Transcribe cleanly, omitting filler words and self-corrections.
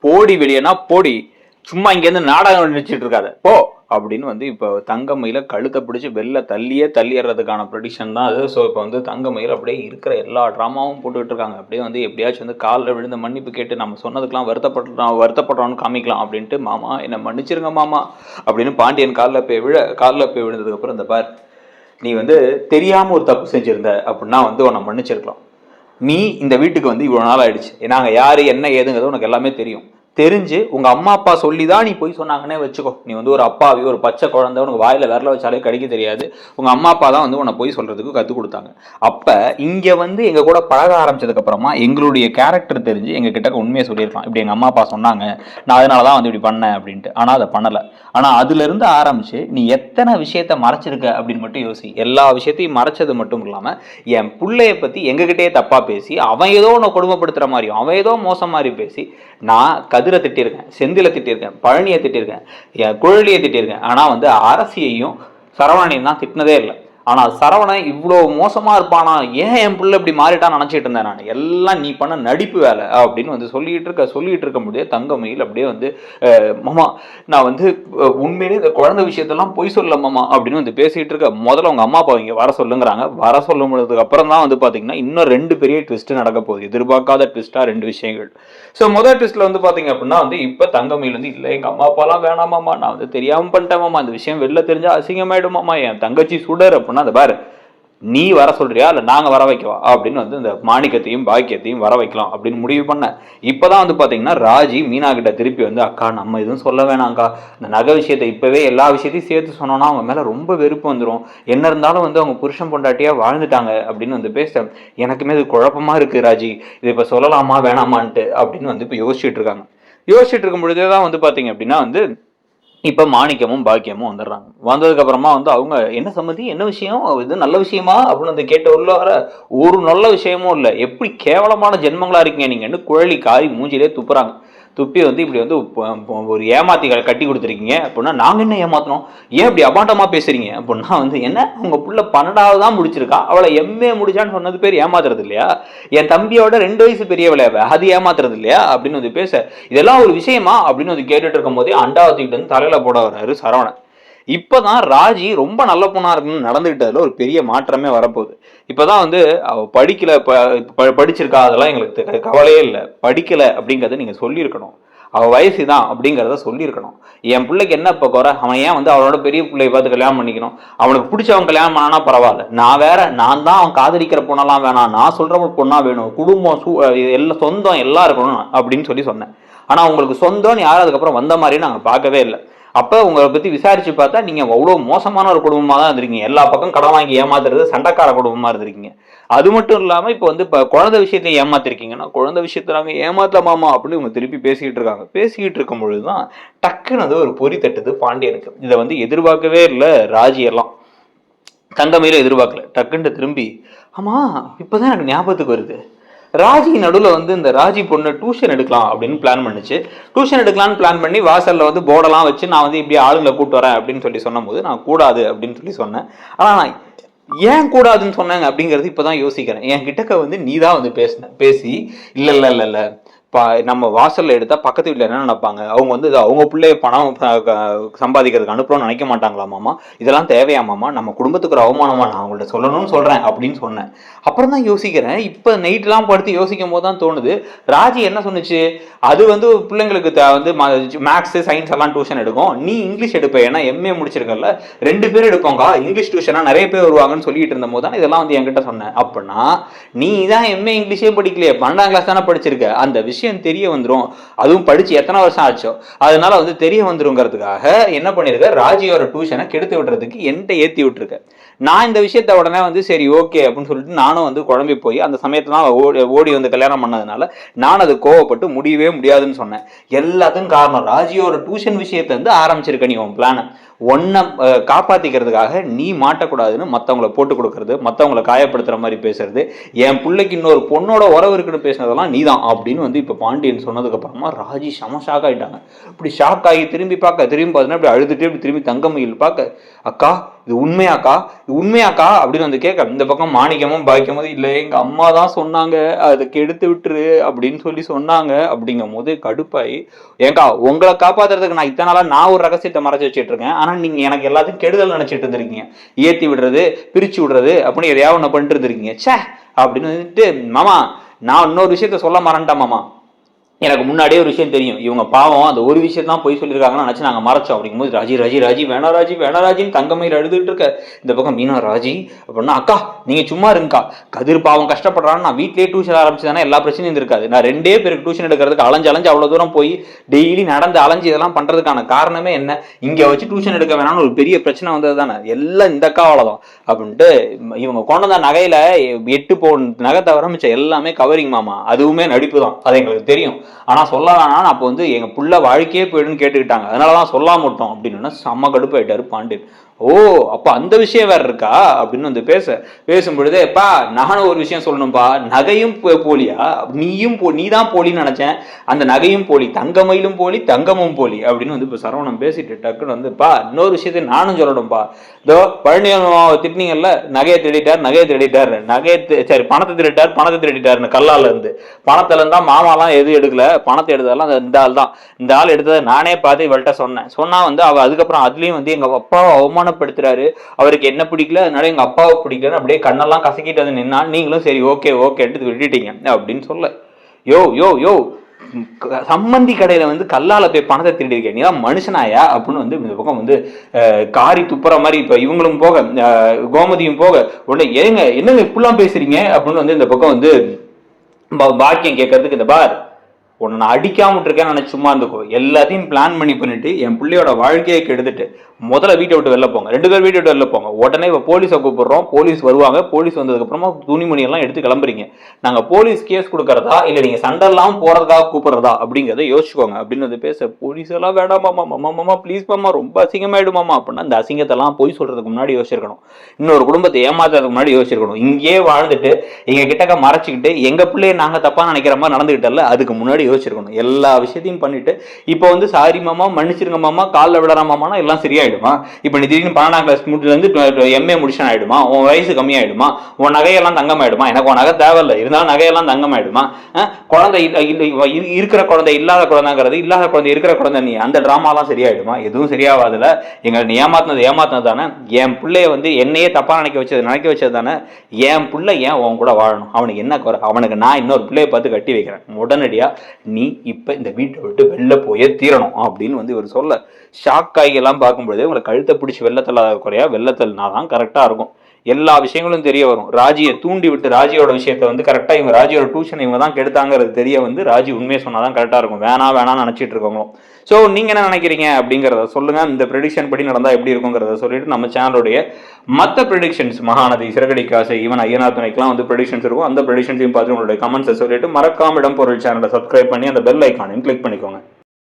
போடி வெளியேனா போடி, சும்மா இங்கேருந்து நாடகம் நினைச்சிட்டு இருக்காத போ அப்படின்னு வந்து இப்போ தங்கமயில கழுத்தை பிடிச்சி வெளில தள்ளிடுறதுக்கான ப்ரொடிக்ஷன் தான் அது. ஸோ இப்போ வந்து தங்கமயில் அப்படியே இருக்கிற எல்லா ட்ராமாவும் போட்டுக்கிட்டு இருக்காங்க. அப்படியே வந்து எப்படியாச்சும் வந்து காலில் விழுந்து மன்னிப்பு கேட்டு நம்ம சொன்னதுக்கெல்லாம் வருத்தப்படுறோன்னு காமிக்கலாம் அப்படின்ட்டு, மாமா என்னை மன்னிச்சிருங்க மாமா அப்படின்னு பாண்டியன் காலில் போய் விழுந்ததுக்கப்புறம், இந்த பார் நீ வந்து தெரியாமல் ஒரு தப்பு செஞ்சுருந்த அப்படின்னா வந்து உன்னை மன்னிச்சிருக்கலாம். நீ இந்த வீட்டுக்கு வந்து இவ்வளோ நாள் ஆயிடுச்சு, நாங்கள் யார் என்ன ஏதுங்கிறது உனக்கு எல்லாமே தெரியும். தெரிஞ்சு உங்க அம்மா அப்பா சொல்லி தான் நீ போய் சொன்னாங்கன்னே வச்சுக்கோ. நீ வந்து ஒரு அப்பாவி, ஒரு பச்சை குழந்தை, உனக்கு வாயில விரல வச்சாலே கடிக்க தெரியாது. உங்க அம்மா அப்பா தான் வந்து உன்னை போய் சொல்றதுக்கு கற்றுக் கொடுத்தாங்க. அப்ப இங்க வந்து எங்க கூட பழக ஆரம்பிச்சதுக்கு அப்புறமா எங்களுடைய கேரக்டர் தெரிஞ்சு எங்க கிட்ட உண்மையை சொல்லியிருக்கலாம். இப்படி எங்க அம்மா அப்பா சொன்னாங்க, நான் அதனாலதான் வந்து இப்படி பண்ணேன் அப்படின்ட்டு. ஆனா அதை பண்ணல. ஆனா அதுல இருந்து ஆரம்பிச்சு நீ எத்தனை விஷயத்த மறைச்சிருக்க அப்படின்னு மட்டும் யோசி. எல்லா விஷயத்தையும் மறைச்சது மட்டும் இல்லாம என் பிள்ளைய பத்தி எங்ககிட்டயே தப்பா பேசி, அவன் ஏதோ உன்னை கொடுமைப்படுத்துற மாதிரியும், அவன் ஏதோ மோசம் மாதிரி பேசி, நான் கதிரை திட்டிருக்கேன், செந்தில திட்டிருக்கேன், பழனியை திட்டிருக்கேன், என் குழலியை திட்டிருக்கேன். ஆனா வந்து அரசியையும் சரவணனையும் தான் திட்டினதே இல்லை. ஆனா சரவணன் இவ்வளோ மோசமா இருப்பானா, ஏன் என் பிள்ளை இப்படி மாறிட்டான்னு நினைச்சிட்டு இருந்தேன் நான். எல்லாம் நீ பண்ண நடிப்பு வேலை அப்படின்னு வந்து சொல்லிட்டு இருக்க முடியாது. தங்கமயில் அப்படியே வந்து மாமா நான் வந்து உண்மையிலே இந்த குழந்தை விஷயத்தெல்லாம் பொய் சொல்ல மாமா அப்படின்னு வந்து பேசிட்டு இருக்க. முதல்ல உங்க அம்மா அப்பா இங்க வர சொல்லுங்கிறாங்க. வர சொல்லும்போதுக்கு அப்புறம் தான் வந்து பாத்தீங்கன்னா இன்னும் 2 பெரிய ட்விஸ்ட் நடக்க போகுது. எதிர்பார்க்காத ட்விஸ்டா 2 விஷயங்கள். ஸோ முதல் ட்விஸ்ட்ல வந்து பாத்தீங்க அப்படின்னா வந்து இப்ப தங்கமயில் வந்து இல்லை எங்க அம்மா அப்பாலாம் வேணாமாமா, நான் வந்து தெரியாம பண்ணிட்டேன் மாமா, அந்த விஷயம் வெளில தெரிஞ்சா அசிங்கமாயிடுமாமா, என் தங்கச்சி சுடர் அப்படின்னா, அந்த பாரு நீ வர சொல்றியா இல்ல நாங்க வர வைக்கவா அப்படின்னு வந்து இந்த மாணிக்கத்தையும் பாக்கியத்தையும் வர வைக்கலாம் அப்படின்னு முடிவு பண்ண. இப்பதான் வந்து பாத்தீங்கன்னா ராஜி மீனா கிட்ட திருப்பி வந்து, அக்கா நம்ம எதுவும் சொல்ல வேணாம்க்கா, இந்த நகை விஷயத்தை இப்பவே எல்லா விஷயத்தையும் சேர்த்து சொன்னோம்னா அவங்க மேல ரொம்ப வெறுப்பு வந்துடும், என்ன இருந்தாலும் வந்து அவங்க புருஷன் பொண்டாட்டியா வாழ்ந்துட்டாங்க அப்படின்னு வந்து பேச. எனக்குமே இது குழப்பமா இருக்கு ராஜி, இது இப்ப சொல்லலாமா வேணாமான்ட்டு அப்படின்னு வந்து இப்ப யோசிச்சுட்டு இருக்காங்க. யோசிச்சுட்டு இருக்கும் பொழுதேதான் வந்து பாத்தீங்க அப்படின்னா வந்து இப்ப மாணிக்கமும் பாக்கியமும் வந்துடுறாங்க. வந்ததுக்கு அப்புறமா வந்து அவங்க என்ன சம்மதி, என்ன விஷயம், இது நல்ல விஷயமா அப்படின்னு வந்து கேட்ட உள்ள வர, ஒரு நல்ல விஷயமும் இல்லை, எப்படி கேவலமான ஜென்மங்களா இருக்கீங்க நீங்கன்னு குழலி காரி மூஞ்சிலே துப்புறாங்க. துப்பி வந்து இப்படி வந்து ஒரு ஏமாத்தி கட்டி கொடுத்துருக்கீங்க அப்படின்னா, நாங்க என்ன ஏமாத்தினோம், ஏன் இப்படி அபாண்டமா பேசுறீங்க அப்படின்னா வந்து, என்ன உங்க புள்ள 12வது தான் முடிச்சிருக்கா, அவளை MA முடிச்சான்னு சொன்னது பேர் ஏமாத்துறது இல்லையா, என் தம்பியோட 2 வயசு பெரியவளை அது ஏமாத்துறது இல்லையா அப்படின்னு வந்து பேச. இதெல்லாம் ஒரு விஷயமா அப்படின்னு வந்து கேட்டுட்டு இருக்கும் போதே அண்டாவத்திட்டு வந்து தலையில போட வர்றாரு சரவணன். இப்பதான் ராஜி ரொம்ப நல்ல பொண்ணா இருக்குன்னு நடந்துகிட்டதுல ஒரு பெரிய மாற்றமே வரப்போகுது. இப்பதான் வந்து அவ படிக்கல, படிச்சிருக்கா அதெல்லாம் எங்களுக்கு கவலையே இல்லை, படிக்கல அப்படிங்கறத நீங்க சொல்லியிருக்கணும், அவ வயசுதான் அப்படிங்கிறத சொல்லியிருக்கணும். என் பிள்ளைக்கு என்ன இப்ப குறை, அவன் ஏன் வந்து அவளோட பெரிய பிள்ளைய பார்த்து கல்யாணம் பண்ணிக்கணும், அவனுக்கு பிடிச்சவன் கல்யாணம் பண்ணானா பரவாயில்ல, நான் தான் அவன் காதலிக்கிற பொண்ணெல்லாம் வேணாம், நான் சொல்ற பொண்ணா வேணும், குடும்பம் எல்லாம் சொந்தம் எல்லாம் இருக்கணும் அப்படின்னு சொன்னேன். ஆனா உங்களுக்கு சொந்தம்னு யாரும் அதுக்கப்புறம் வந்த மாதிரியும் நாங்க பார்க்கவே இல்லை. அப்ப உங்களை பத்தி விசாரிச்சு பார்த்தா நீங்க அவ்வளவு மோசமான ஒரு குடும்பமா தான் இருந்திருக்கீங்க, எல்லா பக்கம் கடன் வாங்கி ஏமாத்துறது, சண்டைக்கார குடும்பமா இருந்திருக்கீங்க. அது மட்டும் இல்லாம இப்ப வந்து குழந்தை விஷயத்தை ஏமாத்திருக்கீங்கன்னா, குழந்தை விஷயத்த நாங்க ஏமாத்தலாமா அப்படின்னு இவங்க திருப்பி பேசிக்கிட்டு இருக்காங்க. பேசிக்கிட்டு இருக்கும் பொழுதுதான் டக்குன்னு அது ஒரு பொறி தட்டுது பாண்டியனுக்கு. இதை வந்து எதிர்பார்க்கவே இல்லை ராஜி எல்லாம், தங்கமயில எதிர்பார்க்கல. டக்குன்னு திரும்பி, ஆமா இப்பதான் எனக்கு ஞாபகத்துக்கு வருது, ராஜி நடுவில் வந்து இந்த ராஜி பொண்ணு டியூஷன் எடுக்கலாம் அப்படின்னு பிளான் பண்ணிச்சு. டியூஷன் எடுக்கலாம்னு பிளான் பண்ணி வாசல்ல வந்து போர்டெல்லாம் வச்சு, நான் வந்து இப்படி ஆளுங்களை கூட்டு வரேன் அப்படின்னு சொல்லி சொன்னும் போது நான் கூடாது அப்படின்னு சொல்லி சொன்னேன். ஆனா நான் ஏன் கூடாதுன்னு சொன்னாங்க அப்படிங்கிறது இப்பதான் யோசிக்கிறேன். என் கிட்டக்க வந்து நீதான் வந்து பேசி இல்ல இல்ல இல்ல இல்ல நம்ம வாசல்ல எடுத்தா பக்கத்து வீட்டுல என்ன நினைப்பாங்க, அவங்க வந்து அவங்க பிள்ளைய பணம் சம்பாதிக்கிறதுக்கு அனுப்புறோம்னு நினைக்க மாட்டாங்களா மாமா, இதெல்லாம் தேவையாமாமா, நம்ம குடும்பத்துக்கு ஒரு அவமானமா, நான் அவங்கள்ட்ட சொல்லணும்னு சொல்றேன் அப்படின்னு சொன்னேன். அப்புறம் தான் யோசிக்கிறேன், இப்ப நைட்லாம் படுத்து யோசிக்கும் போது தான் தோணுது, ராஜி என்ன சொன்னுச்சு, அது வந்து பிள்ளைங்களுக்கு வந்து மேக்ஸ் சயின்ஸ் எல்லாம் டியூஷன் எடுக்கும், நீ இங்கிலீஷ் எடுப்ப, ஏன்னா MA முடிச்சிருக்கல, 2 பேரும் எடுப்போங்க, இங்கிலீஷ் டியூஷனா நிறைய பேர் வருவாங்கன்னு சொல்லிட்டு இருந்த போது தான் இதெல்லாம் வந்து என்கிட்ட சொன்னேன். அப்படின்னா நீ தான் MA இங்கிலீஷே படிக்கலையே, 12ஆம் கிளாஸ் தானே படிச்சிருக்க, அந்த விஷயம் தெரிய வந்துரும், அதுவும் படிச்சு எத்தனை வருஷம் ஆச்சோ, அதனால வந்து தெரிய வந்துருங்கிறதுக்காக என்ன பண்ணிருக்க, ராஜியோட டியூஷனை கெடுத்து விடுறதுக்கு என்கிட்ட ஏத்தி விட்டுருக்க. நான் இந்த விஷயத்த உடனே வந்து சரி ஓகே அப்படின்னு சொல்லிட்டு நானும் வந்து குழம்பி போய் அந்த சமயத்துல ஓடி வந்து கல்யாணம் பண்ணதுனால நான் அது கோவப்பட்டு முடியவே முடியாதுன்னு சொன்னேன். எல்லாத்துக்கும் காரணம் ராஜியோட டியூஷன் விஷயத்த வந்து ஆரம்பிச்சிருக்க நீ உன் பிளான. உன்னை காப்பாற்றிக்கிறதுக்காக நீ மாட்டக்கூடாதுன்னு மற்றவங்கள போட்டு கொடுக்கறது, மற்றவங்கள காயப்படுத்துகிற மாதிரி பேசுறது, என் பிள்ளைக்கு இன்னொரு பொண்ணோட உறவு இருக்குன்னு பேசுனதெல்லாம் நீ தான் அப்படின்னு வந்து இப்போ பாண்டியன் சொன்னதுக்கப்புறமா ராஜி செம ஷாக் ஆகிட்டாங்க. இப்படி ஷாக் ஆகி திரும்பி பார்த்தீங்கன்னா இப்படி அழுதுட்டு இப்படி திரும்பி தங்கமயில் பார்க்க, அக்கா இது உண்மையாக்கா, இது உண்மையாக்கா அப்படின்னு வந்து கேட்க, இந்த பக்கம் மாணிக்கமும் பாய்க்கும் இல்லை எங்கள் அம்மா தான் சொன்னாங்க அதுக்கு எடுத்து விட்டுரு அப்படின்னு சொன்னாங்க அப்படிங்கும் போது கடுப்பாய், ஏங்கா உங்களை காப்பாற்றுறதுக்கு நான் இத்தனை நாளாக நான் ஒரு ரகசியத்தை மறைச்சி வச்சுட்டு இருக்கேன், ஆனால் நீங்கள் எனக்கு எல்லாத்தையும் கெடுதல் நினச்சிட்டு இருந்திருக்கீங்க, ஏற்றி விடுறது பிரித்து விடுறது அப்படின்னு எதையாவது ஒன்று பண்ணிட்டு இருந்திருக்கீங்க சே அப்படின்னு வந்துட்டு, மாமா நான் இன்னொரு விஷயத்த சொல்ல மறந்துட்டேன் மாமா, எனக்கு முன்னாடியே ஒரு விஷயம் தெரியும், இவங்க பாவம் அந்த ஒரு விஷயம் தான் போய் சொல்லியிருக்காங்கன்னு நினச்சி நாங்கள் மறைச்சோம் அப்படிங்கும்போது ராஜி ராஜி ராஜி வேணா ராஜி வேணா ராஜின்னு தங்கமயில் அழுதுகிட்டு இருக்க, இந்த பக்கம் மீனா ராஜி அப்படின்னா, அக்கா நீங்கள் சும்மா இருங்கக்கா, கதிர் பாவம் கஷ்டப்படுறான்னு நான் வீட்லேயே டியூஷன் ஆரம்பிச்சு தானே எல்லா பிரச்சனையும் இருக்காது, நான் 2 பேருக்கு டியூஷன் எடுக்கிறதுக்கு அலைஞ்சு அவ்வளோ தூரம் போய் டெய்லி நடந்து அலைஞ்சு இதெல்லாம் பண்ணுறதுக்கான காரணமே என்ன, இங்கே வச்சு டியூஷன் எடுக்க வேணாம்னு ஒரு பெரிய பிரச்சனை வந்தது தானே, எல்லாம் இந்த அக்காவால் தான் அப்படின்ட்டு இவங்க கொண்டு வந்த நகையில் 8 பவுன் நகை தவிர மிச்சம் எல்லாமே கவரிங் மாமா, அதுவுமே நடிப்பு தான், அது எங்களுக்கு தெரியும், ஆனால் சொல்ல வேணாம் அப்போ வந்து எங்கள் புள்ள வாழ்க்கையே போயிடுன்னு கேட்டுக்கிட்டாங்க, அதனால தான் சொல்லாம விட்டோம் அப்படின்னா செம்ம கடுப்பு ஆயிட்டாரு பாண்டியன். ஓ அப்போ அந்த விஷயம் வேற இருக்கா அப்படின்னு வந்து பேசும் பொழுதே, எப்பா நானும் ஒரு விஷயம் சொல்லணும்பா, நகையும் போலியா, நீ தான் போலின்னு நினைச்சேன், அந்த நகையும் போலி, தங்கமயிலும் போலி தங்கமும் போலி அப்படின்னு வந்து இப்போ சரவணன் பேசிட்டு டக்குன்னு வந்துப்பா இன்னொரு விஷயத்த நானும் சொல்லணும்பா, இதோ பழனியம்மாவை திட்டினீங்கல்ல, நகையை திருடிட்டார் சரி பணத்தை திருடிட்டாருன்னு கல்லால இருந்து பணத்துல இருந்தா மாமாலாம் எதுவும் எடுக்கல, பணத்தை எடுத்ததெல்லாம் இந்த ஆள் எடுத்ததை நானே பார்த்து இவள்கிட்ட சொன்னா வந்து அவ அதுக்கப்புறம் அதுலயும் வந்து எங்க அப்பாவை அவமானப்படுத்துறாரு, அவருக்கு என்ன பிடிக்கல அதனால எங்க அப்பாவை பிடிக்கலன்னு அப்படியே கண்ணெல்லாம் கசக்கிட்டு வந்து நின்னா, நீங்களும் சரி ஓகே எடுத்து விட்டுட்டீங்க அப்படின்னு சொல்ல, யோ சம்மந்தி கடையில வந்து கல்லால போய் பணத்தை திருடி இருக்கேன், நீதான் மனுஷனாயா அப்படின்னு வந்து இந்த பக்கம் வந்து காரி துப்புற மாதிரி இப்ப இவங்களும் போக கோமதியும் போக உடனே என்னங்க இப்படிலாம் பேசுறீங்க அப்படின்னு வந்து இந்த பக்கம் வந்து பாக்கியம் கேட்கறதுக்கு, இந்த பார் உன்னை நான் அடிக்காம இருக்கேன்னு நினைச்சு சும்மா இருந்துக்கோ, எல்லாத்தையும் பிளான் பண்ணிட்டு என் பிள்ளையோட வாழ்க்கையை கெடுத்துட்டு முதல்ல வீட்டை விட்டு வெளில போங்க, 2 பேர் வீட்டை விட்டு வெளில போங்க, உடனே இப்போ போலீஸை கூப்பிடுறோம், போலீஸ் வருவாங்க, போலீஸ் வந்ததுக்கு அப்புறமா துணிமணி எல்லாம் எடுத்து கிளம்புறீங்க, நாங்க போலீஸ் கேஸ் கொடுக்கறதா இல்ல நீங்க சண்டை எல்லாம் போறதுக்காக கூப்பிடுறதா அப்படிங்கிறத யோசிச்சுக்கோங்க அப்படின்னு வந்து பேச, போலீஸ் எல்லாம் வேண்டாமாமா மாமா ப்ளீஸ் மாமா ரொம்ப அசிங்கமாயிடுமாமா அப்படின்னா, அந்த அசிங்கத்தெல்லாம் போய் சொல்றதுக்கு முன்னாடி யோசிச்சிருக்கணும், இன்னொரு குடும்பத்தை ஏமாத்துறதுக்கு முன்னாடி யோசிச்சிருக்கணும், இங்கேயே வாழ்ந்துட்டு எங்க கிட்டக்க மறைச்சிக்கிட்டு எங்க பிள்ளைய நாங்க தப்பா நினைக்கிற மாதிரி நடந்துகிட்டல அதுக்கு முன்னாடி யோசிச்சிருக்கணும், எல்லா விஷயத்தையும் பண்ணிட்டு இப்போ வந்து சாரி மாமா மன்னிச்சிருங்க மாமா காலில் விடற மாமானா எல்லாம் சரியாயிடுமா, இப்போ நீ திடீர்னு 12ஆம் கிளாஸ் முடிச்சிலேருந்து MA முடிச்சன் ஆயிடுமா, உன் வயசு கம்மியாயிடுமா, உன் நகையெல்லாம் தங்கமாயிடுமா, எனக்கு உன் நகை தேவையில்லை இருந்தாலும் நகையெல்லாம் தங்கமாயிடுமா, குழந்தை இருக்கிற குழந்தை இல்லாத குழந்தைங்கிறது இல்லாத குழந்தை இருக்கிற குழந்தை, நீ அந்த டிராமாலாம் சரியாயிடுமா, எதுவும் சரியாவாதுல, எங்களை நீ ஏமாத்தினது தானே, என் பிள்ளைய வந்து என்னையே தப்பா நினைக்க வச்சது தானே, என் பிள்ளை ஏன் உன் கூட வாழணும், அவனுக்கு என்ன குறை, அவனுக்கு நான் இன்னொரு பிள்ளைய பார்த்து கட்டி வைக்கிறேன், உடனடியா நீ இப்ப இந்த வீட்டை விட்டு வெளில போயே தீரணும் அப்படின்னு வந்து இவர் சொல்ல, ஷாக் ஆகியெல்லாம் பார்க்கும்போது உங்களை கழுத்தை பிடிச்சி வெள்ளத்தல் குறையா வெள்ளத்தல்னா தான் கரெக்டா இருக்கும், எல்லா விஷயங்களும் தெரிய வரும், ராஜியை தூண்டி விட்டு ராஜியோட விஷயத்த வந்து கரெக்டா இவங்க ராஜியோட டியூஷன் இவங்க தான் கெடுத்தாங்கிறது தெரிய வந்து ராஜி உண்மையை சொன்னாதான் கரெக்டா இருக்கும், வேணாம்னு நினைச்சிட்டு இருக்கவங்களும். ஸோ நீங்க என்ன நினைக்கிறீங்க அப்படிங்கிறத சொல்லுங்க, இந்த ப்ரெடிக்ஷன் படி நடந்தா எப்படி இருக்குங்கிறத சொல்லிட்டு நம்ம சேனலுடைய மற்ற ப்ரெடிக்ஷன்ஸ் மகாநதி சிறகடிக்காசை ஈவன் ஐயனார் துணைக்கெல்லாம் வந்து ப்ரெடிக்ஷன்ஸ் இருக்கும், அந்த ப்ரெடிக்ஷன்ஸையும் பார்த்து உங்களுடைய கமெண்ட்ஸை சொல்லிட்டு மறக்காம இடம் பொருள் சேனலை சப்ஸ்கிரைப் பண்ணி அந்த பெல் ஐக்கானையும் கிளிக் பண்ணிக்கோங்க.